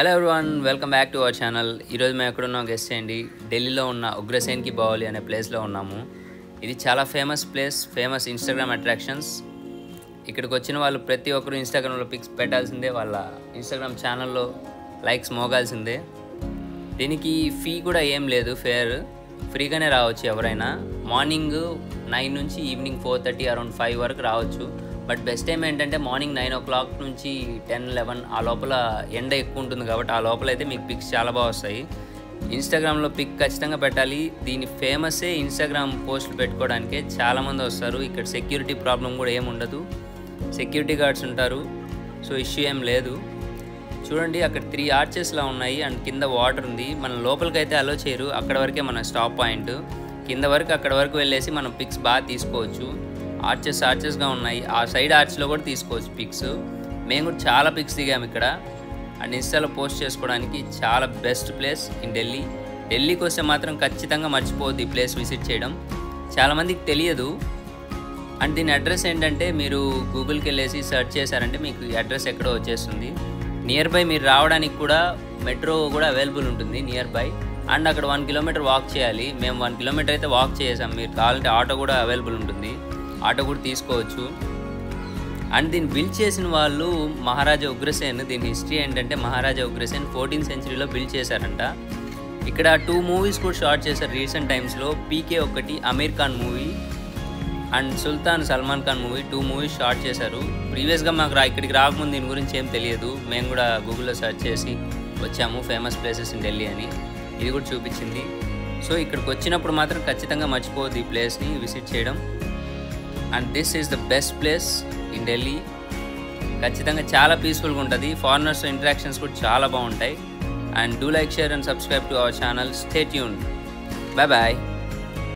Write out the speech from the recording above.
Hello everyone, welcome back to our channel. ఈరోజు మేము ఎక్కడున్నాం గెస్ట్ చేయండి. ఢిల్లీలో ఉన్న ఉగ్రసేన్ కి బావలి అనే ప్లేస్లో ఉన్నాము. ఇది చాలా famous place, famous Instagram attractions. ఇక్కడికి వచ్చిన వాళ్ళు ప్రతి ఒక్కరు ఇన్స్టాగ్రామ్లో పిక్స్ పెట్టాల్సిందే, వాళ్ళ ఇన్స్టాగ్రామ్ ఛానల్లో లైక్స్ మోగాల్సిందే. దీనికి ఫీ కూడా ఏం లేదు, ఫేర్ ఫ్రీగానే రావచ్చు ఎవరైనా. మార్నింగ్ 9 నుంచి ఈవినింగ్ 4:30 అరౌండ్ 5 వరకు రావచ్చు. బట్ బెస్ట్ టైం ఏంటంటే మార్నింగ్ 9 o'clock నుంచి 10-11 ఆ లోపల ఎండ ఎక్కువ ఉంటుంది కాబట్టి ఆ లోపల అయితే మీకు పిక్స్ చాలా బాగా వస్తాయి. ఇన్స్టాగ్రామ్లో పిక్ ఖచ్చితంగా పెట్టాలి. దీని ఫేమస్సే ఇన్స్టాగ్రామ్ పోస్టులు పెట్టుకోవడానికే చాలామంది వస్తారు. ఇక్కడ సెక్యూరిటీ ప్రాబ్లం కూడా ఏమి ఉండదు, సెక్యూరిటీ గార్డ్స్ ఉంటారు, సో ఇష్యూ ఏం లేదు. చూడండి, అక్కడ 3 ఆర్చెస్లా ఉన్నాయి అండ్ కింద వాటర్ ఉంది. మన లోపలికి అయితే అలో చేయరు, అక్కడ వరకే మన స్టాప్ పాయింట్. కింద వరకు అక్కడ వరకు వెళ్ళేసి మనం పిక్స్ బాగా తీసుకోవచ్చు. ఆర్చెస్గా ఉన్నాయి, ఆ సైడ్ ఆర్చ్లో కూడా తీసుకోవచ్చు పిక్స్. మేము కూడా చాలా పిక్స్ దిగాము ఇక్కడ అండ్ ఇన్స్టాలో పోస్ట్ చేసుకోవడానికి. చాలా బెస్ట్ ప్లేస్ ఇన్ ఢిల్లీ. ఢిల్లీకి వస్తే మాత్రం ఖచ్చితంగా మర్చిపోవద్దు ఈ ప్లేస్ విజిట్ చేయడం. చాలామందికి తెలియదు. అండ్ దీని అడ్రస్ ఏంటంటే మీరు గూగుల్కి వెళ్ళేసి సెర్చ్ చేశారంటే మీకు ఈ అడ్రస్ ఎక్కడో వచ్చేస్తుంది. నియర్ బై మీరు రావడానికి కూడా మెట్రో కూడా అవైలబుల్ ఉంటుంది నియర్ బై. అండ్ అక్కడ 1 kilometer వాక్ చేయాలి. మేము 1 kilometer అయితే వాక్ చేసాం. మీరు కావాలంటే ఆటో కూడా అవైలబుల్ ఉంటుంది, ఆటో కూడా తీసుకోవచ్చు. అండ్ దీన్ని బిల్డ్ చేసిన వాళ్ళు మహారాజా ఉగ్రసేన్. దీని హిస్టరీ ఏంటంటే మహారాజా ఉగ్రసేన్ 14th centuryలో బిల్డ్ చేశారంట. ఇక్కడ 2 movies కూడా షార్ట్ చేశారు రీసెంట్ టైమ్స్లో. పీకే ఒకటి, Aamir Khan movie and Sultan Salman Khan movie, 2 movies shot చేశారు. ప్రీవియస్గా మాకు ఇక్కడికి రాకముందు దీని గురించి ఏం తెలియదు. మేము కూడా గూగుల్లో సెర్చ్ చేసి వచ్చాము ఫేమస్ ప్లేసెస్ ఇన్ ఢిల్లీ అని. ఇది కూడా చూపించింది. సో ఇక్కడికి వచ్చినప్పుడు మాత్రం ఖచ్చితంగా మర్చిపోవద్దు ఈ ప్లేస్ని విజిట్ చేయడం. And this is the best place in Delhi. ఖచ్చితంగా చాలా పీస్ఫుల్గా ఉంటుంది. ఫారినర్స్ ఇంటరాక్షన్స్ కూడా చాలా బాగుంటాయి. And do like, share and subscribe to our channel. Stay tuned. Bye bye.